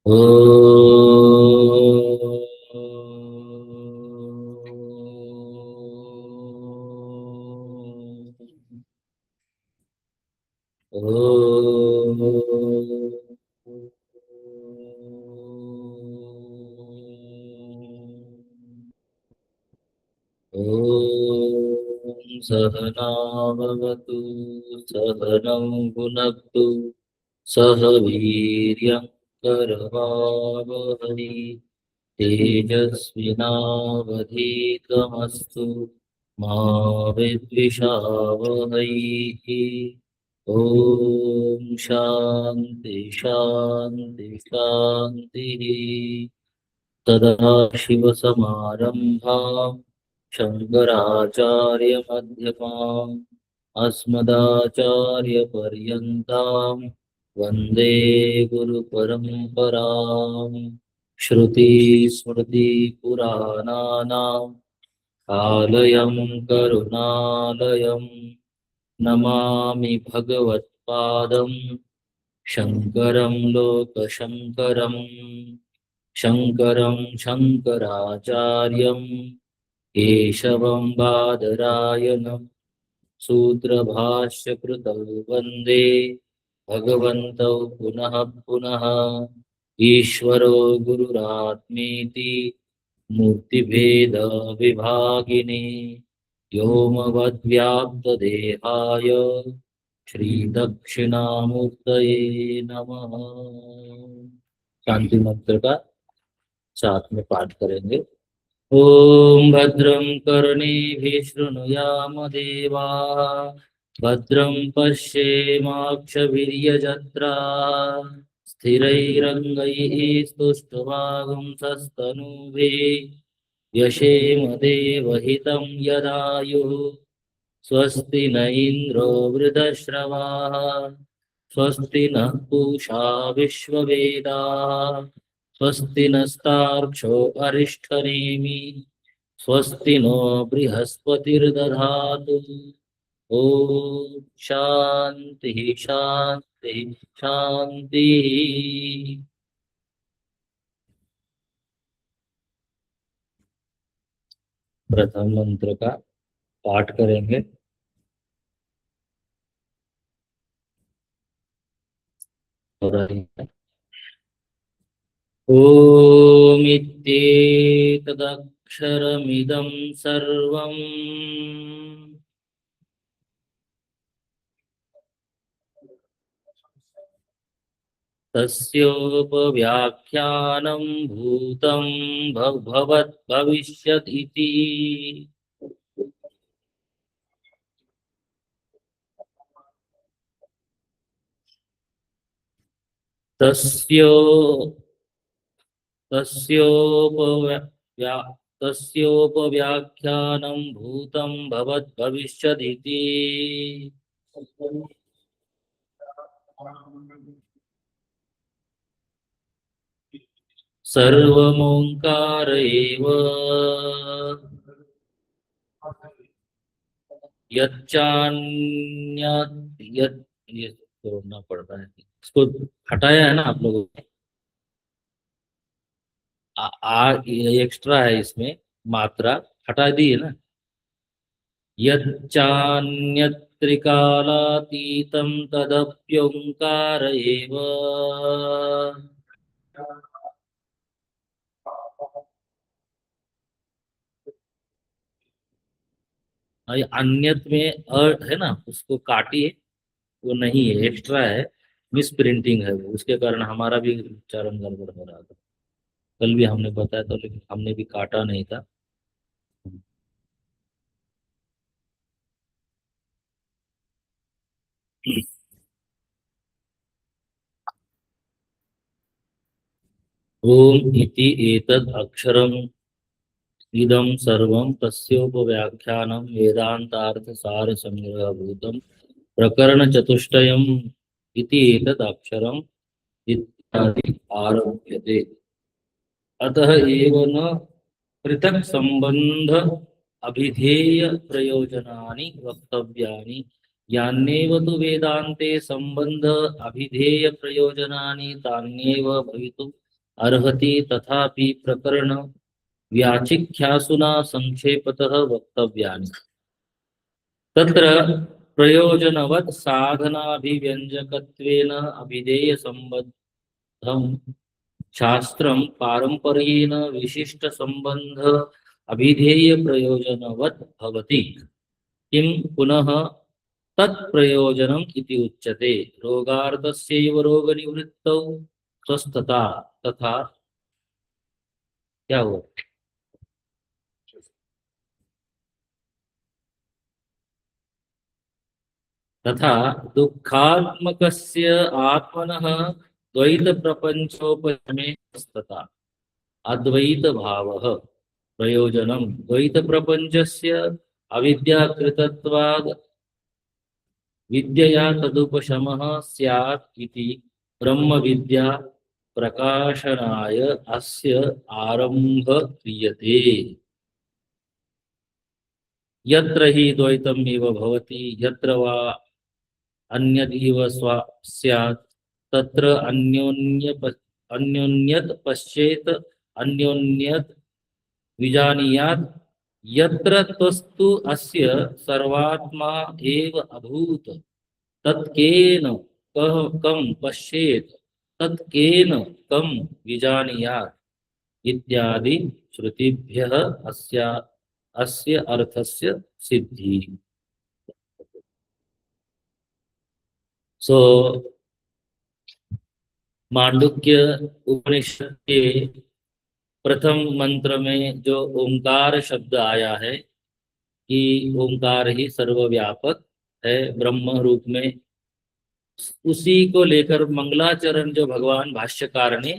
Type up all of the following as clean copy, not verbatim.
ॐ सहनावतु सहनौ भुनक्तु सह वीर्यं करवावहै तेजस्विनावधीतमस्तु मा विद्विषावहै। ॐ शान्ति शान्ति शान्तिः। सदाशिवसमारम्भाम् शङ्कराचार्यमध्यमाम् अस्मदाचार्यपर्यन्ताम् वन्दे गुरुपरम्पराम्। श्रुतिस्मृतिपुराणानाम् आलयं करुणालयं नमामि भगवत्पादं शङ्करं लोकशङ्करम्। शङ्करं शङ्कराचार्यं केशवं बादरायणं सूत्रभाष्यकृतौ वन्दे भगवन्तौ पुनः पुनः। ईश्वरो गुरुरात्मेति मूर्तिभेद विभागिने व्योमवद्व्याप्तदेहाय श्रीदक्षिणामूर्तये नमः। शांति मंत्र का साथ में पाठ करेंगे। ओम भद्रं कर्णेभिः शृणुयाम देवाः भद्रं पश्येमाक्षभिर्यजत्राः स्थिरैरङ्गैः स्तुष्टुवागुंसस्तनूभिः यशेम देवहितं यदायुः। स्वस्ति न इंद्रो वृद्धश्रवाः स्वस्ति नः पूषा विश्ववेदाः स्वस्ति नस्तार्क्ष्यो अरिष्ठनेमि स्वस्ति नो बृहस्पतिर्दधातु। ॐ शान्तिः शान्तिः शान्तिः। प्रथम मंत्र का पाठ करेंगे। ओमित्येतदक्षरमिदं सर्वम् तस्योपव्याख्यानं भूतं भवत् भविष्यत् इति। तस्यो तस्योपव्या तस्योपव्याख्यानं भूतं भवत् भविष्यत् इति। सर्वमोंकार एव यच्चान्यत् ये छोड़ना पड़ता है, इसको हटाया है ना आप लोगों ने। ये एक्स्ट्रा है इसमें, मात्रा हटा दी है ना। यच्चान्यत्रिकालातीतं तदप्योंकार एव। अन्यत में है ना, उसको काटिए, वो नहीं है, एक्स्ट्रा है, मिस प्रिंटिंग है वो, उसके कारण हमारा भी उच्चारण गड़बड़ हो रहा था। कल भी हमने बताया था, लेकिन हमने भी काटा नहीं था। ओम इति एतद् अक्षरम् इदं सर्वं तस्योपव्याख्यानं वेदान्तार्थसारसंग्रहभूतं प्रकरणचतुष्टयम् इति एतद् अक्षरम् इत्यादि आरभ्यते। अतः एव न पृथक् संबंध अभिधेय प्रयोजनानि वक्तव्यानि। यान्येव तु वेदान्ते संबंध अभिधेय प्रयोजनानि तान्येव भवितुम् अर्हति तथापि प्रकरण व्याचिख्यासुना संक्षेपतः वक्तव्यानि। तत्र प्रयोजनवत् साधनाभिव्यंजकत्वेन अभिधेय संबद्धं शास्त्रं पारंपर्येण विशिष्ट संबंध अभिधेय प्रयोजनवत् भवति। किं पुनः तत्प्रयोजनम् इति उच्यते। रोगार्थस्यैव रोगनिवृत्तौ स्वस्थता तथा क्या हुआ तथा दुःखात्मकस्य आत्मनः द्वैत प्रपंचोपशमे स्वस्थता अद्वैत भावः प्रयोजनम् द्वैत प्रपंचस्य अविद्याकृतत्वाद् विद्यया तदुपशमः स्यात् इति ब्रह्म विद्या प्रकाशनाय अस्य आरंभ क्रियते। यत्र हि द्वैतम् एव भवति यत्र वा अन्यद् इव स्यात् तत्र अन्योन्यत् पश्येत अन्योन्यत् विजानीयात्। यत्र तस्तु अस्य सर्वात्मा एव अभूत तत्केन कं पश्येत तत्केन कं विजानीयात् इत्यादि श्रुतिभ्यः अस्य अर्थस्य सिद्धि। सो मांडुक्य उपनिषद के प्रथम मंत्र में जो ओंकार शब्द आया है कि ओंकार ही सर्वव्यापक है ब्रह्म रूप में, उसी को लेकर मंगलाचरण जो भगवान भाष्यकार ने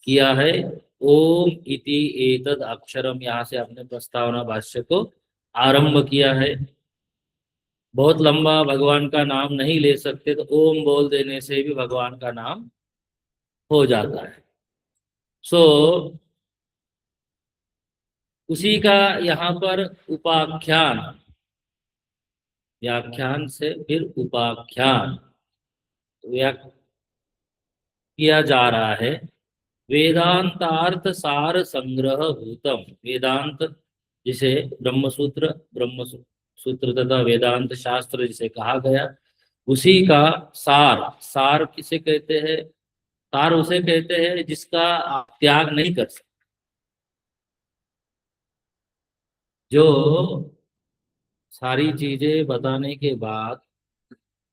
किया है, ओम इति एतद अक्षरम, यहाँ से आपने प्रस्तावना भाष्य को आरंभ किया है। बहुत लंबा भगवान का नाम नहीं ले सकते तो ओम बोल देने से भी भगवान का नाम हो जाता है। सो उसी का यहाँ पर उपाख्यान, व्याख्यान से फिर उपाख्यान किया जा रहा है। वेदांतार्थ सार संग्रह भूतम, वेदांत जिसे ब्रह्म सूत्र तथा वेदांत शास्त्र जिसे कहा गया, उसी का सार, सार किसे कहते हैं? सार उसे कहते हैं जिसका आप त्याग नहीं कर सकते, जो सारी चीजें बताने के बाद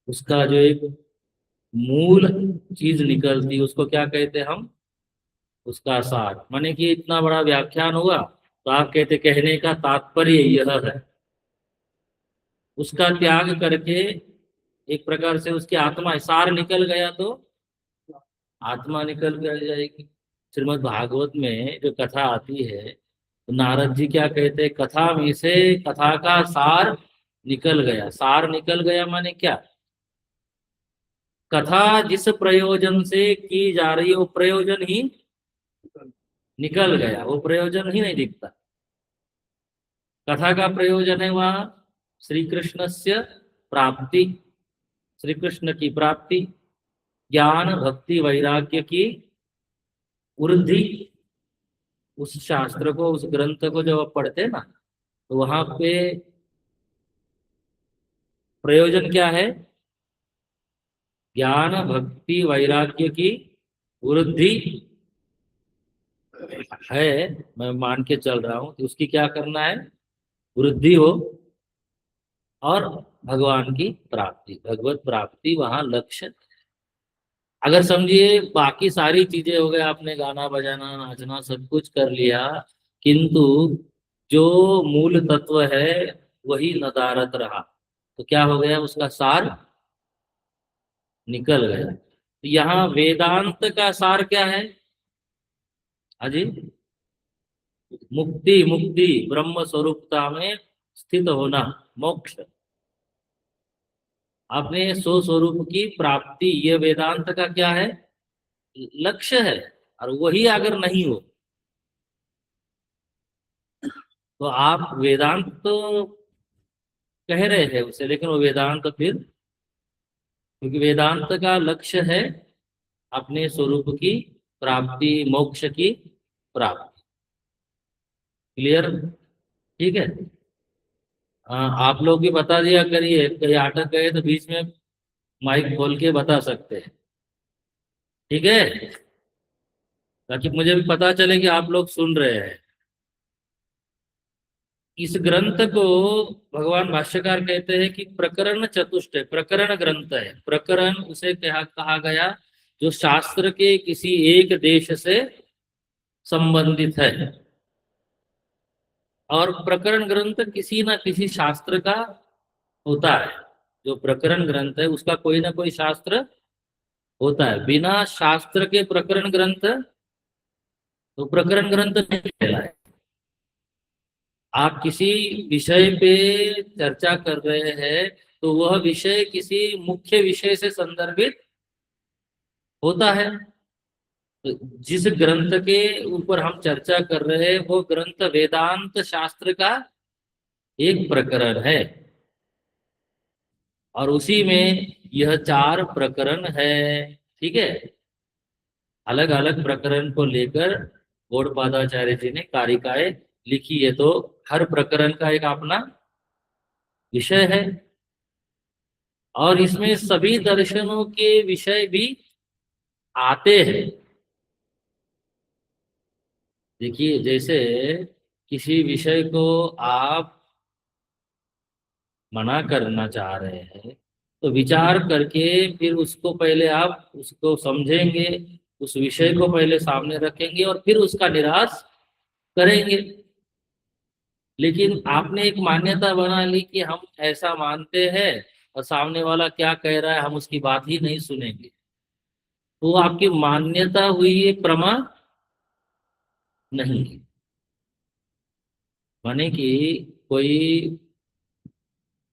उसका जो एक मूल चीज निकलती उसको क्या कहते हैं हम? उसका सार। माने कि इतना बड़ा व्याख्यान हुआ तो आप कहते कहने का तात्पर्य यह है, उसका त्याग करके एक प्रकार से उसकी आत्मा, सार निकल गया तो आत्मा निकल कर जाएगी। श्रीमद् भागवत में जो कथा आती है तो नारद जी क्या कहते हैं? कथा में से कथा का सार निकल गया। सार निकल गया माने क्या? कथा जिस प्रयोजन से की जा रही है वो प्रयोजन ही निकल गया, वो प्रयोजन ही नहीं दिखता। कथा का प्रयोजन है वहां श्री कृष्ण से प्राप्ति, श्री कृष्ण की प्राप्ति, ज्ञान भक्ति वैराग्य की वृद्धि। उस शास्त्र को, उस ग्रंथ को जब आप पढ़ते हैं ना, तो वहां पे प्रयोजन क्या है? ज्ञान भक्ति वैराग्य की वृद्धि है, मैं मान के चल रहा हूं। तो उसकी क्या करना है? वृद्धि हो और भगवान की प्राप्ति, भगवत प्राप्ति वहां लक्ष्य। अगर समझिए बाकी सारी चीजें हो गए, आपने गाना बजाना नाचना सब कुछ कर लिया, किंतु जो मूल तत्व है वही नदारत रहा, तो क्या हो गया? उसका सार निकल गया। तो यहाँ वेदांत का सार क्या है? अजी, मुक्ति, मुक्ति ब्रह्म स्वरूपता में स्थित होना, मोक्ष, अपने स्वस्वरूप की प्राप्ति, ये वेदांत का क्या है? लक्ष्य है। और वही अगर नहीं हो तो आप वेदांत तो कह रहे हैं उसे, लेकिन वो वेदांत फिर, क्योंकि वेदांत का लक्ष्य है अपने स्वरूप की प्राप्ति, मोक्ष की प्राप्ति। क्लियर? ठीक है। आप लोग भी बता दिया करिए, कहीं अटक गए तो बीच में माइक खोल के बता सकते हैं। ठीक है, ताकि मुझे भी पता चले कि आप लोग सुन रहे हैं। इस ग्रंथ को भगवान भाष्यकार कहते हैं कि प्रकरण चतुष्टय, प्रकरण ग्रंथ है। प्रकरण उसे कहा गया जो शास्त्र के किसी एक देश से संबंधित है। और प्रकरण ग्रंथ किसी ना किसी शास्त्र का होता है। जो प्रकरण ग्रंथ है उसका कोई ना कोई शास्त्र होता है। बिना शास्त्र के प्रकरण ग्रंथ तो प्रकरण ग्रंथ नहीं कहलाए। आप किसी विषय पे चर्चा कर रहे हैं तो वह विषय किसी मुख्य विषय से संदर्भित होता है। तो जिस ग्रंथ के ऊपर हम चर्चा कर रहे हैं वो ग्रंथ वेदांत शास्त्र का एक प्रकरण है। और उसी में यह 4 प्रकरण है। ठीक है। अलग अलग प्रकरण को लेकर गौड़पादाचार्य जी ने कारिकाएं लिखी है। तो हर प्रकरण का एक अपना विषय है। और इसमें सभी दर्शनों के विषय भी आते हैं। देखिए, जैसे किसी विषय को आप मना करना चाह रहे हैं तो विचार करके फिर उसको पहले आप उसको समझेंगे, उस विषय को पहले सामने रखेंगे और फिर उसका निराश करेंगे। लेकिन आपने एक मान्यता बना ली कि हम ऐसा मानते हैं और सामने वाला क्या कह रहा है हम उसकी बात ही नहीं सुनेंगे। तो आपकी मान्यता हुई है प्रमा नहीं। माने कि कोई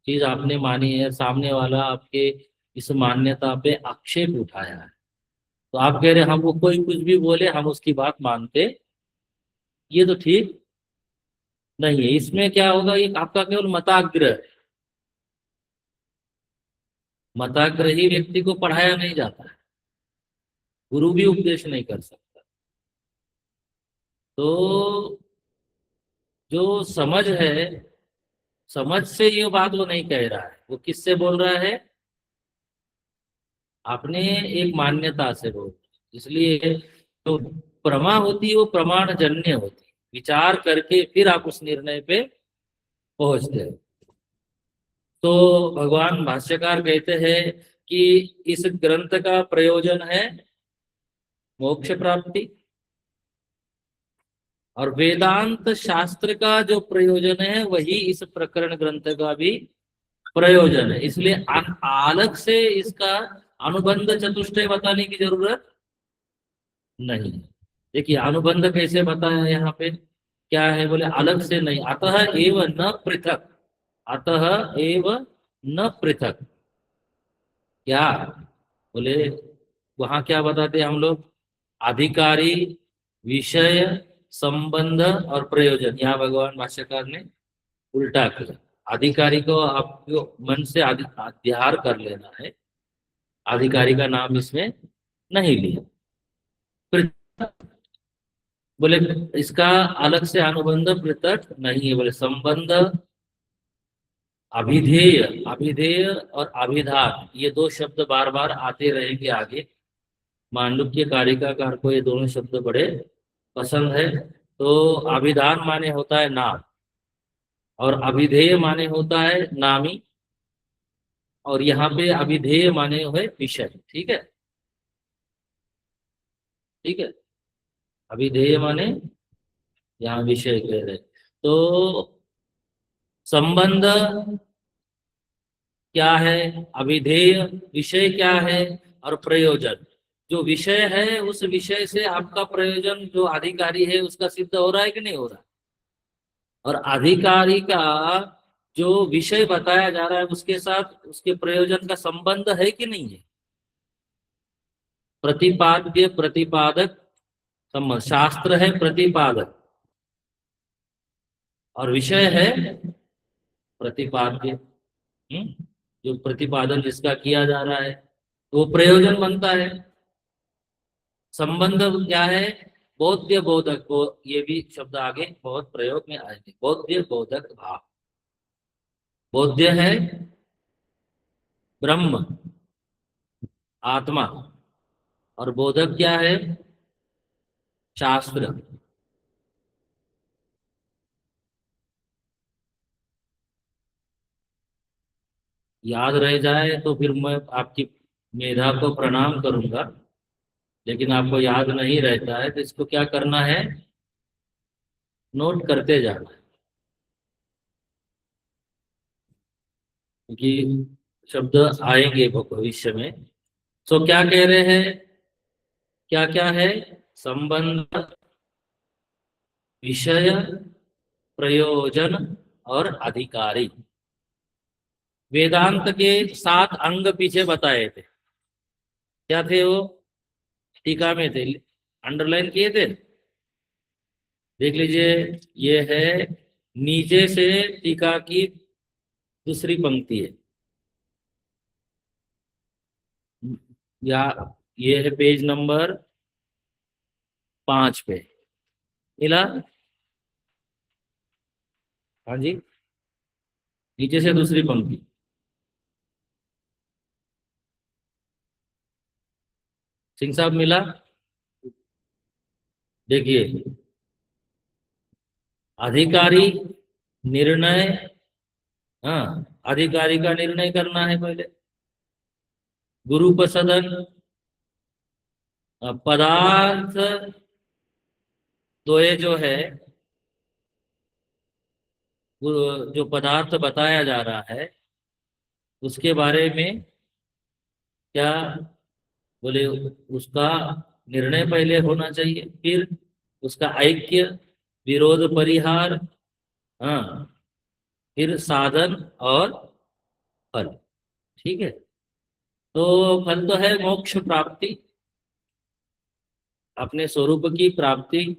चीज आपने मानी है, सामने वाला आपके इस मान्यता पे आक्षेप उठाया है, तो आप कह रहे हैं हम वो कोई कुछ भी बोले हम उसकी बात मानते। ये तो ठीक नहीं है। इसमें क्या होगा, ये आपका केवल मताग्रह है। मताग्रही व्यक्ति को पढ़ाया नहीं जाता है, गुरु भी उपदेश नहीं कर सकता। तो जो समझ है, समझ से ये बात वो नहीं कह रहा है, वो किससे बोल रहा है, अपने एक मान्यता से बोल रहा है। इसलिए जो प्रमा होती है वो प्रमाण जन्य होती है। विचार करके फिर आप उस निर्णय पे पहुंचते हैं। तो भगवान भाष्यकार कहते हैं कि इस ग्रंथ का प्रयोजन है मोक्ष प्राप्ति। और वेदांत शास्त्र का जो प्रयोजन है वही इस प्रकरण ग्रंथ का भी प्रयोजन है। इसलिए अलग से इसका अनुबंध चतुष्टय बताने की जरूरत नहीं। देखिए अनुबंध कैसे बताया यहाँ पे, क्या है बोले अलग से नहीं, अतः एव न पृथक। अतः एव न पृथक क्या बोले, वहां क्या बताते हैं हम लोग, अधिकारी, विषय, संबंध और प्रयोजन। यहाँ भगवान भाष्यकार ने उल्टा किया। अधिकारी को आपको मन से अध्यार कर लेना है, अधिकारी का नाम इसमें नहीं लिया। पृथक बोले इसका अलग से अनुबंध पृथक नहीं है। बोले संबंध, अभिधेय, अभिधेय और अभिधान, ये 2 शब्द बार बार आते रहेंगे आगे। मांडुक्य कारिका कार को ये दोनों शब्द बड़े पसंद है। तो अभिधान माने होता है नाम, और अभिधेय माने होता है नामी, और यहाँ पे अभिधेय माने हुए विषय। ठीक है, ठीक है। अभिधेय माने यहाँ विषय कह रहे। तो संबंध क्या है, अभिधेय विषय क्या है, और प्रयोजन। जो विषय है उस विषय से आपका प्रयोजन जो अधिकारी है उसका सिद्ध हो रहा है कि नहीं हो रहा। और अधिकारी का जो विषय बताया जा रहा है उसके साथ उसके प्रयोजन का संबंध है कि नहीं है। प्रतिपाद्य प्रतिपादक संबंध, शास्त्र है प्रतिपादक और विषय है प्रतिपाद्य। जो प्रतिपादन जिसका किया जा रहा है तो वो प्रयोजन बनता है। संबंध क्या है? बोध्य बोधक को, ये भी शब्द आगे बहुत प्रयोग में आएंगे। बोध्य बोधक भाव। बोध्य है ब्रह्म, आत्मा, और बोधक क्या है? शास्त्र। याद रह जाए तो फिर मैं आपकी मेधा को प्रणाम करूंगा, लेकिन आपको याद नहीं रहता है तो इसको क्या करना है? नोट करते जाना है, क्योंकि शब्द आएंगे भविष्य में। तो क्या कह रहे हैं? क्या क्या है? संबंध, विषय, प्रयोजन और अधिकारी। वेदांत के 7 अंग पीछे बताए थे। क्या थे वो? टीका में थे, अंडरलाइन किए थे। देख लीजिए, ये है नीचे से टीका की दूसरी पंक्ति है, या ये है पेज नंबर 5 पे। मिला? हाँ जी, नीचे से दूसरी पंक्ति। सिंह साहब मिला? देखिए, अधिकारी, निर्णय। हाँ, अधिकारी का निर्णय करना है पहले। गुरुपसदन, पदार्थ द्वय जो है, जो पदार्थ बताया जा रहा है उसके बारे में क्या बोले, उसका निर्णय पहले होना चाहिए, फिर उसका ऐक्य, विरोध परिहार, हाँ, फिर साधन और फल। ठीक है, तो फल तो है मोक्ष प्राप्ति, अपने स्वरूप की प्राप्ति।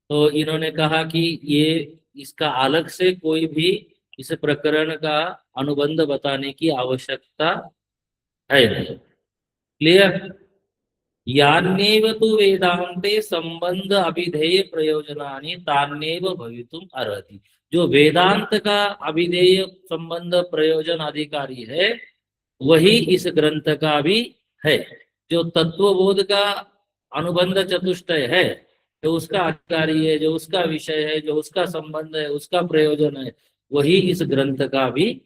तो इन्होंने कहा कि ये इसका अलग से कोई भी इस प्रकरण का अनुबंध बताने की आवश्यकता है नहीं। क्लियर? यान्येव तु वेदांते संबंध अभिधेय प्रयोजनानि तान्येव भवितुम अर्हति। जो वेदांत का अभिधेय संबंध प्रयोजन अधिकारी है, वही इस ग्रंथ का भी है। जो तत्वबोध का अनुबंध चतुष्टय है, जो उसका अधिकारी है, जो उसका विषय है, जो उसका संबंध है, उसका प्रयोजन है, वही इस ग्रंथ का भी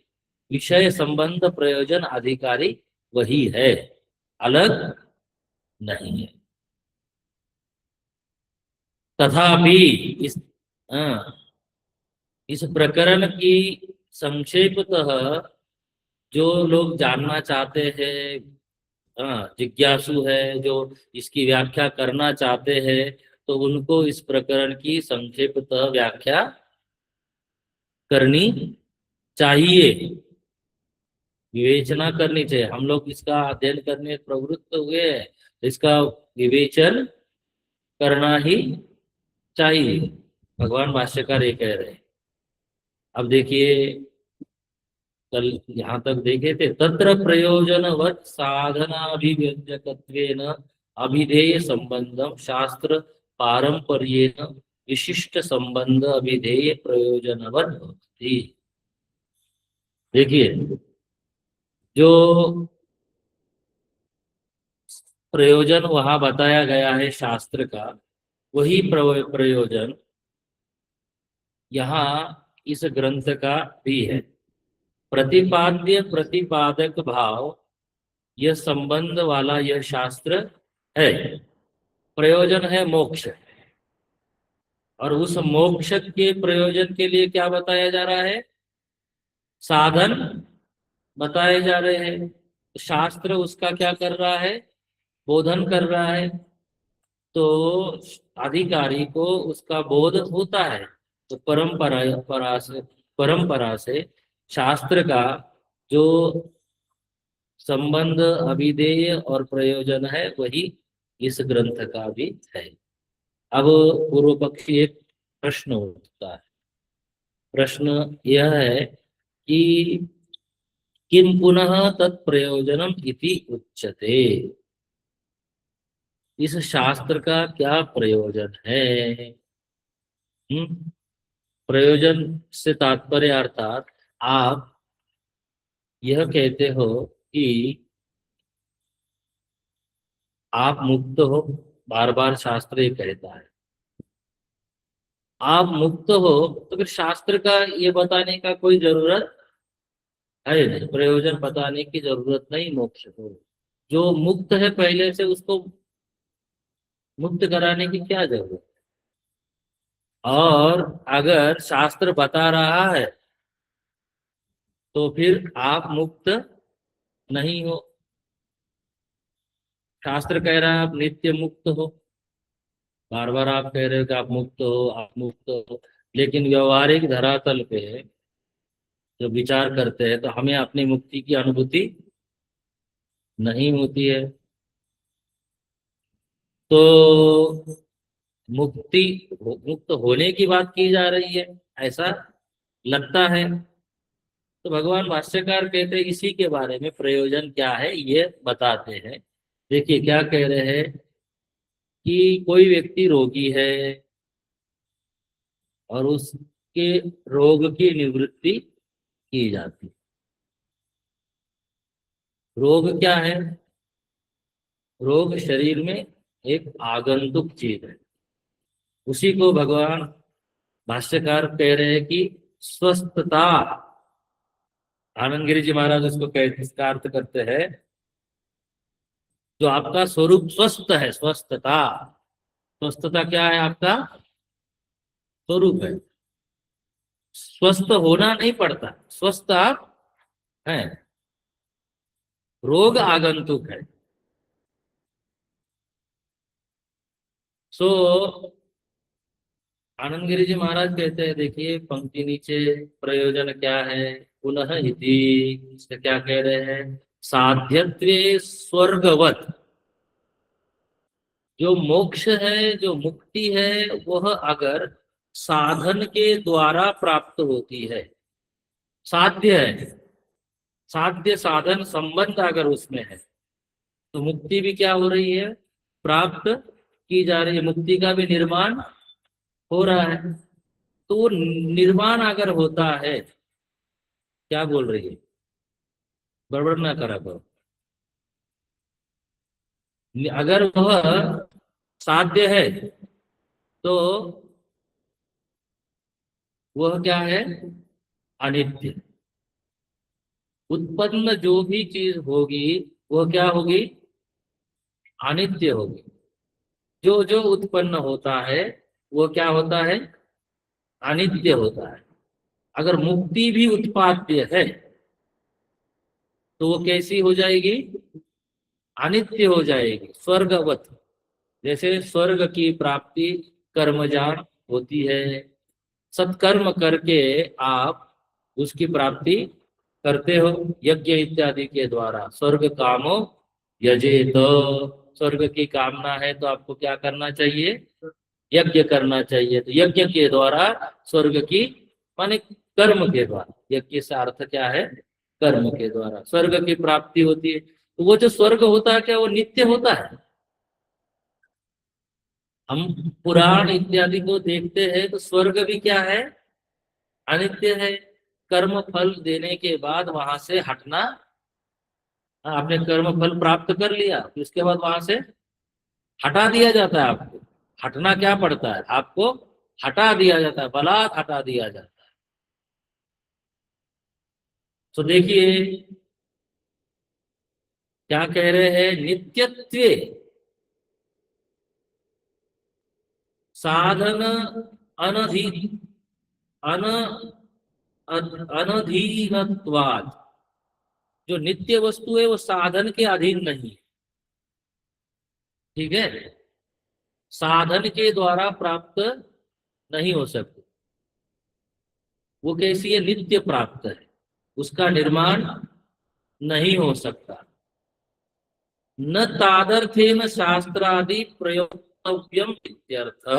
विषय संबंध प्रयोजन अधिकारी वही है, अलग नहीं है। तथापि इस हाँ, इस प्रकरण की संक्षेपतः जो लोग जानना चाहते हैं, हाँ, जिज्ञासु है, जो इसकी व्याख्या करना चाहते हैं, तो उनको इस प्रकरण की संक्षेपतः व्याख्या करनी चाहिए, विवेचना करनी चाहिए। हम लोग इसका अध्ययन करने प्रवृत्त हुए हैं, इसका विवेचन करना ही चाहिए। भगवान भाष्यकार ये कह रहे हैं। अब देखिए, कल यहाँ तक देखे थे, तत्र प्रयोजनवत् साधनाभिव्यंजकत्वेन अभिधेय संबंधम शास्त्र पारंपर्येण विशिष्ट संबंध अभिधेय प्रयोजनवत् भवति। देखिए, जो प्रयोजन वहां बताया गया है शास्त्र का, वही प्रयोजन यहाँ इस ग्रंथ का भी है। प्रतिपाद्य प्रतिपादक भाव, यह संबंध वाला यह शास्त्र है। प्रयोजन है मोक्ष, और उस मोक्ष के प्रयोजन के लिए क्या बताया जा रहा है? साधन बताए जा रहे हैं। शास्त्र उसका क्या कर रहा है? बोधन कर रहा है। तो अधिकारी को उसका बोध होता है, तो परंपरा से शास्त्र का जो संबंध अभिधेय और प्रयोजन है, वही इस ग्रंथ का भी है। अब पूर्व पक्षी एक प्रश्न उठता है। प्रश्न यह है कि किम पुनः तत्प्रयोजनम इति उच्यते। इस शास्त्र का क्या प्रयोजन है? प्रयोजन से तात्पर्य अर्थात आप यह कहते हो कि आप मुक्त हो, बार बार शास्त्र ये कहता है। आप मुक्त हो तो फिर शास्त्र का ये बताने का कोई जरूरत है नहीं, प्रयोजन बताने की जरूरत नहीं मोक्ष को। जो मुक्त है पहले से उसको मुक्त कराने की क्या जरूरत? और अगर शास्त्र बता रहा है तो फिर आप मुक्त नहीं हो। शास्त्र कह रहा है आप नित्य मुक्त हो, बार बार आप कह रहे हो कि आप मुक्त हो, आप मुक्त हो, लेकिन व्यवहारिक धरातल पे जब विचार करते हैं तो हमें अपनी मुक्ति की अनुभूति नहीं होती है। तो मुक्ति मुक्त होने की बात की जा रही है, ऐसा लगता है। तो भगवान भाष्यकार कहते हैं इसी के बारे में प्रयोजन क्या है ये बताते हैं। देखिए क्या कह रहे हैं कि कोई व्यक्ति रोगी है और उसके रोग की निवृत्ति की जाती है। रोग क्या है? रोग शरीर में एक आगंतुक चीज है, उसी को भगवान भाष्यकार कह रहे हैं कि स्वस्थता। आनंद गिरी जी महाराज उसको कह इसका अर्थ करते हैं, जो आपका स्वरूप स्वस्थ है, स्वस्थता। स्वस्थता क्या है? आपका स्वरूप है। स्वस्थ होना नहीं पड़ता, स्वस्थ आप हैं। रोग आगंतुक है। सो आनंद गिरी जी महाराज कहते हैं, देखिए पंक्ति नीचे, प्रयोजन क्या है? पुनः इति, इसका क्या कह रहे हैं? साध्यत्वे स्वर्गवत। जो मोक्ष है, जो मुक्ति है, वह अगर साधन के द्वारा प्राप्त होती है, साध्य है, साध्य साधन संबंध अगर उसमें है, तो मुक्ति भी क्या हो रही है? प्राप्त की जा रही है, मुक्ति का भी निर्माण हो रहा है। तो वो निर्माण अगर होता है, क्या बोल रही है? गड़बड़ ना करा करो। अगर वह साध्य है तो वह क्या है? अनित्य। उत्पन्न जो भी चीज होगी वह क्या होगी? अनित्य होगी। जो जो उत्पन्न होता है वो क्या होता है? अनित्य होता है। अगर मुक्ति भी उत्पाद्य है तो वो कैसी हो जाएगी? अनित्य हो जाएगी, स्वर्गवत। जैसे स्वर्ग की प्राप्ति कर्मजान होती है, सत्कर्म करके आप उसकी प्राप्ति करते हो यज्ञ इत्यादि के द्वारा। स्वर्ग कामो यजेत, स्वर्ग की कामना है तो आपको क्या करना चाहिए? यज्ञ करना चाहिए। तो यज्ञ के द्वारा स्वर्ग की, माने कर्म के द्वारा, यज्ञ से अर्थ क्या है? कर्म के द्वारा स्वर्ग की प्राप्ति होती है। तो वो जो स्वर्ग होता है क्या वो नित्य होता है? हम पुराण इत्यादि को देखते हैं तो स्वर्ग भी क्या है? अनित्य है। कर्म फल देने के बाद वहां से हटना। आपने कर्म फल प्राप्त कर लिया तो उसके बाद वहां से हटा दिया जाता है आपको। हटना क्या पड़ता है आपको? हटा दिया जाता है, बलात् हटा दिया जाता है। तो देखिए क्या कह रहे हैं? नित्यत्व साधन अनधि अन अनधीनत्वात्। जो नित्य वस्तु है वो साधन के अधीन नहीं है, ठीक है? साधन के द्वारा प्राप्त नहीं हो सकती। वो कैसी है? नित्य प्राप्त है, उसका निर्माण नहीं हो सकता। न तादर्थेन शास्त्रादि प्रयोक्तव्यम इत्यर्थ।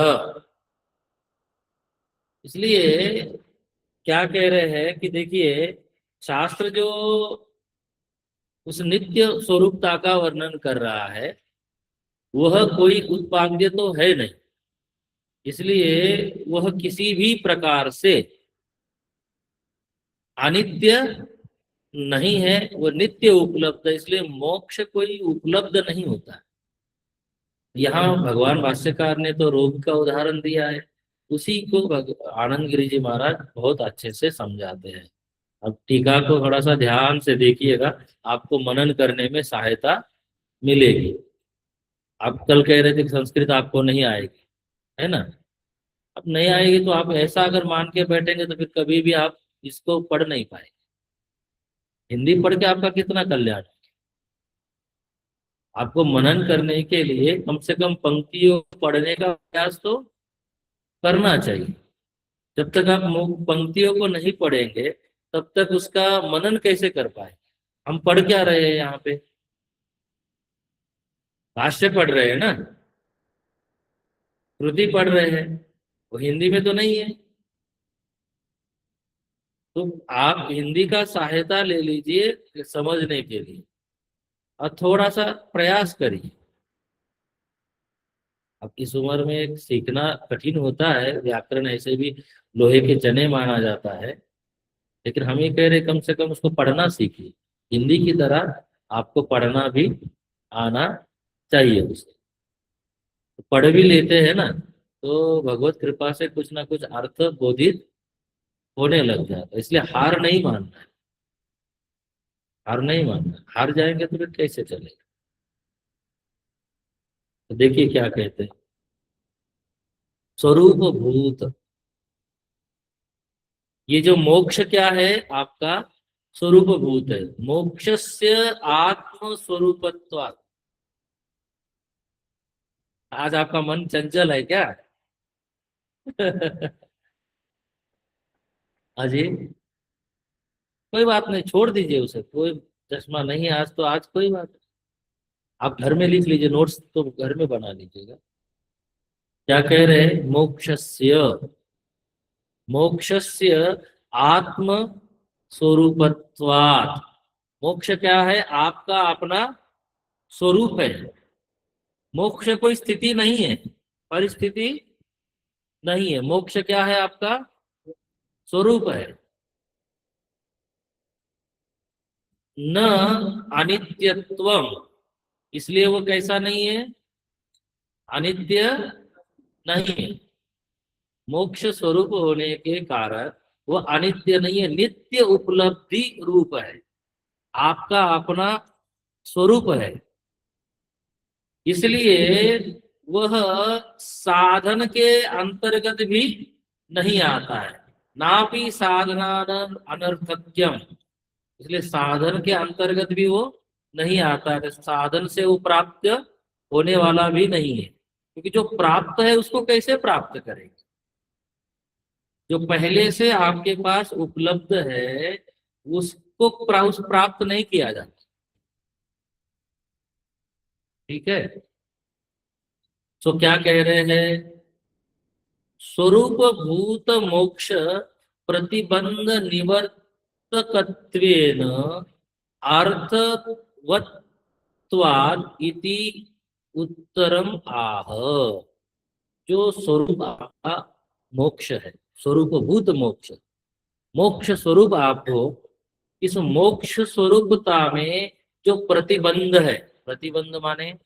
इसलिए क्या कह रहे हैं कि देखिए शास्त्र जो उस नित्य स्वरूपता का वर्णन कर रहा है वह कोई उत्पाद्य तो है नहीं, इसलिए वह किसी भी प्रकार से अनित्य नहीं है, वो नित्य उपलब्ध है, इसलिए मोक्ष कोई उपलब्ध नहीं होता। यहाँ भगवान भाष्यकार ने तो रोग का उदाहरण दिया है, उसी को आनंद गिरि जी महाराज बहुत अच्छे से समझाते हैं। अब टीका को थोड़ा सा ध्यान से देखिएगा, आपको मनन करने में सहायता मिलेगी। आप कल कह रहे थे कि संस्कृत आपको नहीं आएगी, है ना। अब नहीं आएगी तो आप ऐसा अगर मान के बैठेंगे तो फिर कभी भी आप इसको पढ़ नहीं पाएंगे। हिंदी पढ़ के आपका कितना कल्याण है। आपको मनन करने के लिए कम से कम पंक्तियों को पढ़ने का प्रयास तो करना चाहिए। जब तक आप पंक्तियों को नहीं पढ़ेंगे तब तक उसका मनन कैसे कर पाए। हम पढ़ क्या रहे हैं यहाँ पे, भाष्य पढ़ रहे हैं ना, श्रुति पढ़ रहे हैं, वो हिंदी में तो नहीं है। तो आप हिंदी का सहायता ले लीजिए समझने के लिए और थोड़ा सा प्रयास करिए। अब इस उम्र में सीखना कठिन होता है, व्याकरण ऐसे भी लोहे के चने माना जाता है, लेकिन हम ये कह रहे कम से कम उसको पढ़ना सीखिए। हिंदी की तरह आपको पढ़ना भी आना चाहिए उसे। तो पढ़ भी लेते हैं ना तो भगवत कृपा से कुछ ना कुछ अर्थ बोधित होने लग जाता है, इसलिए हार नहीं मानना है। हार नहीं मानना, हार जाएंगे तो फिर कैसे चलेगा। तो देखिए क्या कहते हैं, स्वरूप भूत, ये जो मोक्ष क्या है आपका, स्वरूप भूत है। मोक्षस्य आत्म स्वरूपत्वात्। आज आपका मन चंचल है क्या? अजी, कोई बात नहीं, छोड़ दीजिए उसे, कोई चश्मा नहीं है आज तो, आज कोई बात नहीं। आप घर में लिख लीजिए, नोट्स तो घर में बना लीजिएगा। क्या कह रहे हैं, मोक्षस्य, मोक्षस्य आत्म स्वरूपत्वात्। मोक्ष क्या है, आपका अपना स्वरूप है। मोक्ष कोई स्थिति नहीं है, परिस्थिति नहीं है। मोक्ष क्या है, आपका स्वरूप है। न अनित्यत्वम, इसलिए वो कैसा नहीं है, अनित्य नहीं है। मोक्ष स्वरूप होने के कारण वो अनित्य नहीं है, नित्य उपलब्धि रूप है, आपका अपना स्वरूप है। इसलिए वह साधन के अंतर्गत भी नहीं आता है, ना भी साधना अनर्थक्यम, इसलिए साधन के अंतर्गत भी वो नहीं आता है, साधन से वो प्राप्त होने वाला भी नहीं है। क्योंकि जो प्राप्त है उसको कैसे प्राप्त करेंगे, जो पहले से आपके पास उपलब्ध है उसको उस प्राप्त नहीं किया जाता। ठीक है, तो क्या कह रहे हैं, स्वरूप भूत मोक्ष प्रतिबंध निवर्तकत्वेन अर्थवत्वात् इति उत्तरम आह। जो स्वरूप आपका मोक्ष है, स्वरूप भूत मोक्ष, मोक्ष स्वरूप आपको, इस मोक्ष स्वरूपता में जो प्रतिबंध है, प्रतिबंध माने,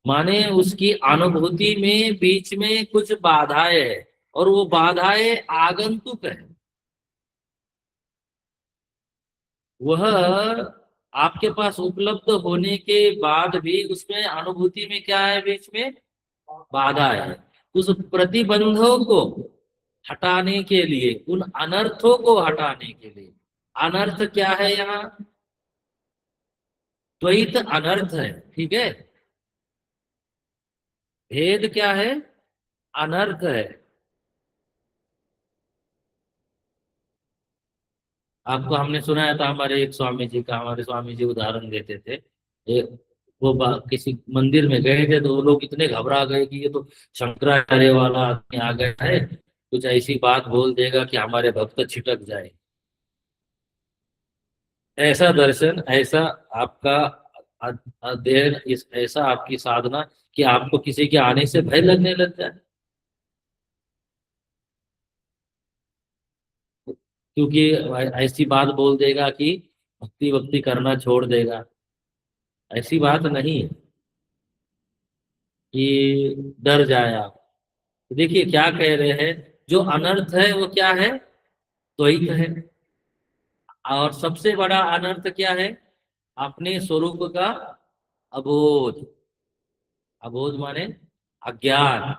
माने उसकी अनुभूति में बीच में कुछ बाधाएं है, और वो बाधाएं आगंतुक है। वह आपके पास उपलब्ध होने के बाद भी उसमें अनुभूति में क्या है, बीच में बाधा है। उस प्रतिबंधों को हटाने के लिए, उन अनर्थों को हटाने के लिए, अनर्थ क्या है यहाँ, द्वैत अनर्थ है। ठीक है, भेद क्या है, अनर्थ है। आपको हमने सुनाया था, हमारे एक स्वामी जी का, हमारे स्वामी जी उदाहरण देते थे। वो किसी मंदिर में गए थे तो वो लोग इतने घबरा गए कि ये तो शंकराचार्य वाला आदमी आ गया है, कुछ ऐसी बात बोल देगा कि हमारे भक्त छिटक जाए। ऐसा दर्शन, ऐसा आपका देर इस ऐसा आपकी साधना कि आपको किसी के आने से भय लगने लग जाए, क्योंकि ऐसी बात बोल देगा कि भक्ति भक्ति करना छोड़ देगा। ऐसी बात नहीं है कि डर जाए आप। तो देखिए क्या कह रहे हैं, जो अनर्थ है वो क्या है, द्वैत है। और सबसे बड़ा अनर्थ क्या है, अपने स्वरूप का अबोध। अबोध माने अज्ञान,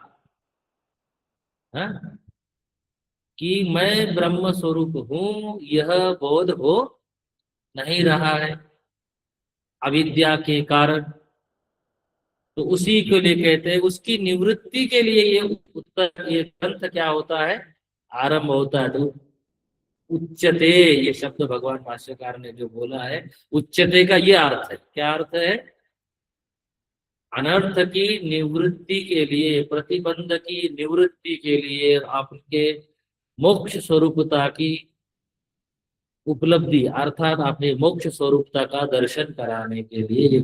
है कि मैं ब्रह्म स्वरूप हूं, यह बोध हो नहीं रहा है अविद्या के कारण। तो उसी के लिए कहते हैं, उसकी निवृत्ति के लिए ये उत्तर, ये ग्रंथ क्या होता है, आरंभ होता है। तो उच्चते, ये शब्द भगवान भाष्यकार ने जो बोला है, उच्चते का ये अर्थ है। क्या अर्थ है, अनर्थ की निवृत्ति के लिए, प्रतिबंध की निवृत्ति के लिए, आपके मोक्ष स्वरूपता की उपलब्धि अर्थात अपने मोक्ष स्वरूपता का दर्शन कराने के लिए ये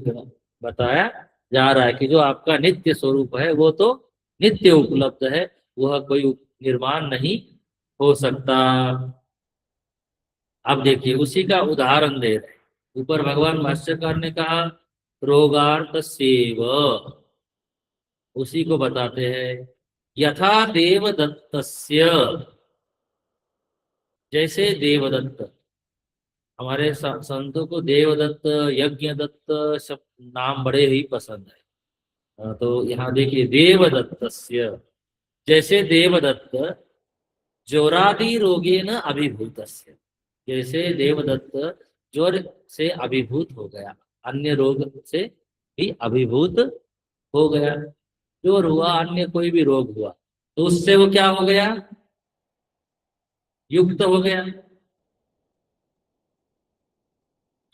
बताया जा रहा है कि जो आपका नित्य स्वरूप है वो तो नित्य उपलब्ध है, वह कोई निर्माण नहीं हो सकता। अब देखिए उसी का उदाहरण दे रहे हैं। ऊपर भगवान भाष्यकार ने कहा रोगार्थ सेव, उसी को बताते हैं। यथा देवदत्तस्य, जैसे देवदत्त, हमारे संतों को देवदत्त, यज्ञदत्त सब नाम बड़े ही पसंद है। तो यहाँ देखिए देवदत्तस्य, जैसे देवदत्त जोरादि रोगे न अभिभूतस्य, जैसे देवदत्त ज्वर से अभिभूत हो गया, अन्य रोग से भी अभिभूत हो गया। ज्वर हुआ, अन्य कोई भी रोग हुआ, तो उससे वो क्या हो गया, युक्त हो गया।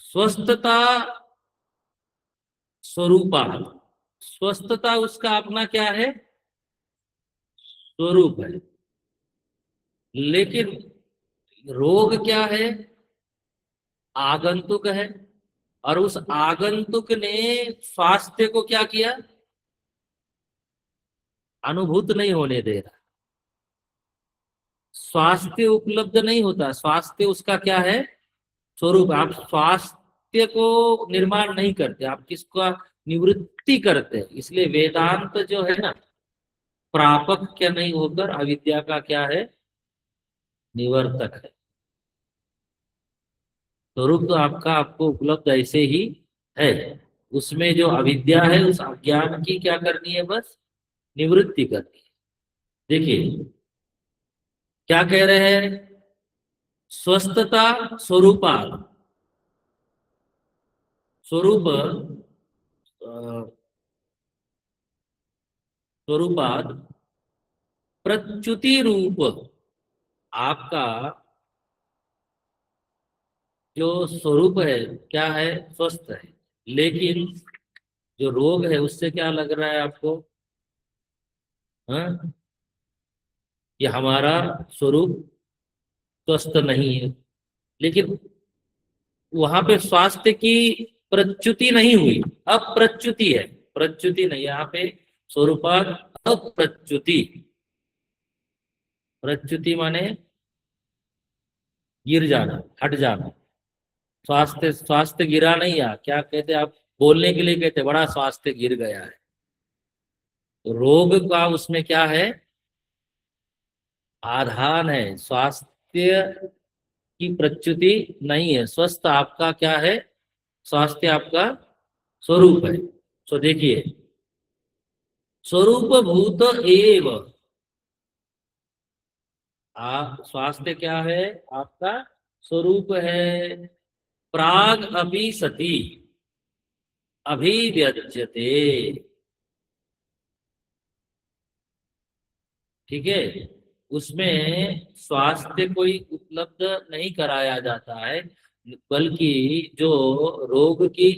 स्वस्थता स्वरूपा, स्वस्थता उसका अपना क्या है, स्वरूप है। लेकिन रोग क्या है, आगंतुक है। और उस आगंतुक ने स्वास्थ्य को क्या किया, अनुभूत नहीं होने दे रहा। स्वास्थ्य उपलब्ध नहीं होता, स्वास्थ्य उसका क्या है, स्वरूप। आप स्वास्थ्य को निर्माण नहीं करते, आप किसका निवृत्ति करते हैं। इसलिए वेदांत जो है ना, प्रापक क्या नहीं होकर अविद्या का क्या है, निवर्तक है। स्वरूप तो आपका आपको उपलब्ध ऐसे ही है, उसमें जो अविद्या है उस अज्ञान की क्या करनी है, बस निवृत्ति करनी है। देखिए क्या कह रहे हैं, स्वस्थता स्वरूपा, स्वरूप स्वरूपात प्रच्युति रूप, आपका जो स्वरूप है क्या है, स्वस्थ है। लेकिन जो रोग है उससे क्या लग रहा है आपको, हाँ, कि हमारा स्वरूप स्वस्थ नहीं है। लेकिन वहां पे स्वास्थ्य की प्रच्युति नहीं हुई, अप्रच्युति है, प्रच्युति नहीं। यहाँ पे स्वरूपात अप्रच्युति, प्रच्युति माने गिर जाना, हट जाना। स्वास्थ्य, स्वास्थ्य गिरा नहीं है, क्या कहते हैं आप, बोलने के लिए कहते हैं बड़ा स्वास्थ्य गिर गया है। तो रोग का उसमें क्या है, आधान है, स्वास्थ्य की प्रच्युति नहीं है। स्वस्थ आपका क्या है, स्वास्थ्य आपका स्वरूप है। तो देखिए स्वरूप भूत एव, स्वास्थ्य क्या है, आपका स्वरूप है। प्राग अपि सती अभिव्यज्यते, ठीक है। उसमें स्वास्थ्य कोई उपलब्ध नहीं कराया जाता है, बल्कि जो रोग की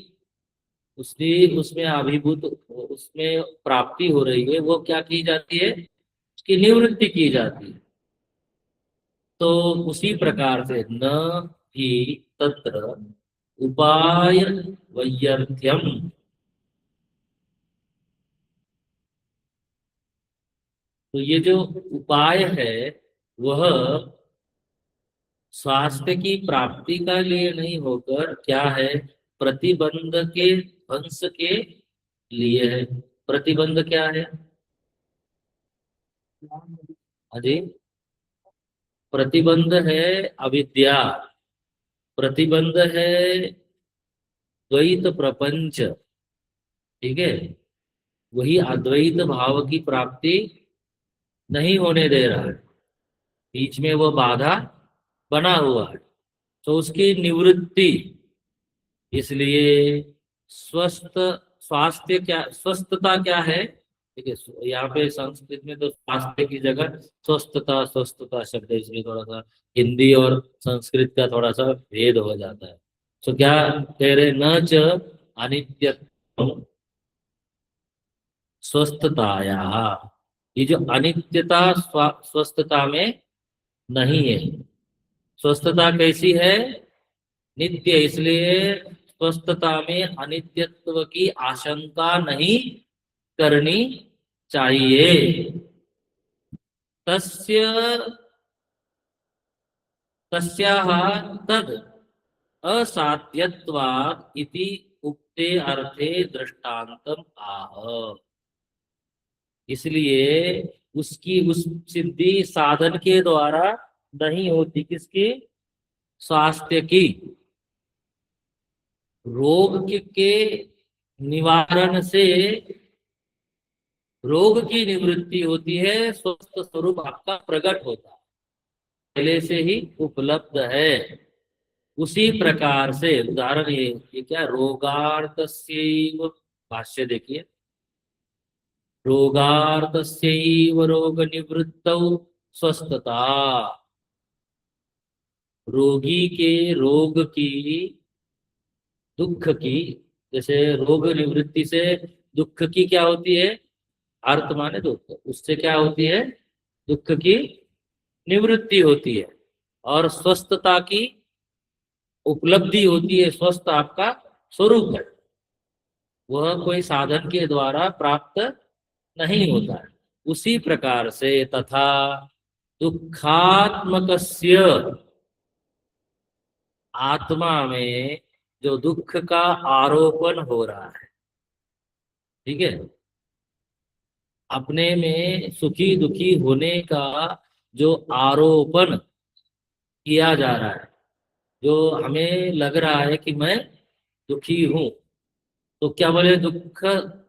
उसकी उसमें अभिभूत, उसमें प्राप्ति हो रही है, वो क्या की जाती है, उसकी निवृत्ति की जाती है। तो उसी प्रकार से न ही तत्र उपाय वैयर्थ्यम। तो ये जो उपाय है वह स्वास्थ्य की प्राप्ति का लिए नहीं होकर क्या है, प्रतिबंध के ध्वंस के लिए है। प्रतिबंध क्या है? हाँ जी, प्रतिबंध है अविद्या, प्रतिबंध है द्वैत प्रपंच। ठीक है, वही अद्वैत भाव की प्राप्ति नहीं होने दे रहा है, बीच में वो बाधा बना हुआ है। तो उसकी निवृत्ति, इसलिए स्वस्थ, स्वास्थ्य क्या, स्वस्थता क्या है? ठीक है, यहाँ पे संस्कृत में तो स्वास्थ्य की जगह स्वस्थता स्वस्थता शब्द है, इसलिए थोड़ा सा हिंदी और संस्कृत का थोड़ा सा भेद हो जाता है। तो क्या कह रहे, न च अनित्य स्वस्थताया, ये जो अनित्यता स्वस्थता में नहीं है। स्वस्थता कैसी है? नित्य, इसलिए स्वस्थता में अनित्यत्व की आशंका नहीं करनी चाहिए। तस्य तस्याः तद असाध्यत्वात् इति उक्ते अर्थे दृष्टान्तम आह। इसलिए उसकी उस सिद्धि साधन के द्वारा नहीं होती, किसकी? स्वास्थ्य की। रोग के निवारण से रोग की निवृत्ति होती है, स्वस्थ स्वरूप आपका प्रकट होता है, पहले से ही उपलब्ध है। उसी प्रकार से उदाहरण ये क्या, रोगार्तस्यैव, भाष्य देखिए, रोगार्तस्यैव रोग निवृत्तौ स्वस्थता। रोगी के रोग की, दुख की, जैसे रोग निवृत्ति से दुख की क्या होती है? अर्थ माने दुख, उससे क्या होती है? दुख की निवृत्ति होती है। और स्वस्थता की उपलब्धि होती है, स्वस्थ आपका स्वरूप है, वह कोई साधन के द्वारा प्राप्त नहीं होता है। उसी प्रकार से तथा दुखात्मकस्य, आत्मा में जो दुख का आरोपण हो रहा है, ठीक है, अपने में सुखी दुखी होने का जो आरोपण किया जा रहा है, जो हमें लग रहा है कि मैं दुखी हूं, तो क्या बोले,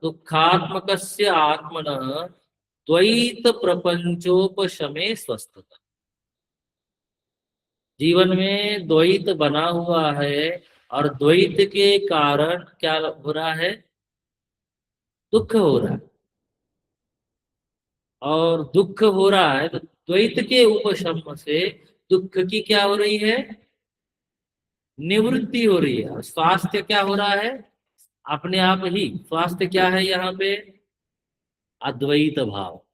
दुखात्मकस्य आत्मनः द्वैत प्रपंचोपशमे स्वस्थता। जीवन में द्वैत बना हुआ है, और द्वैत के कारण क्या हो रहा है? दुख हो रहा है। और दुख हो रहा है तो द्वैत के उपशम से दुख की क्या हो रही है? निवृत्ति हो रही है। और स्वास्थ्य क्या हो रहा है? अपने आप ही स्वास्थ्य क्या है यहाँ पे? अद्वैत भाव।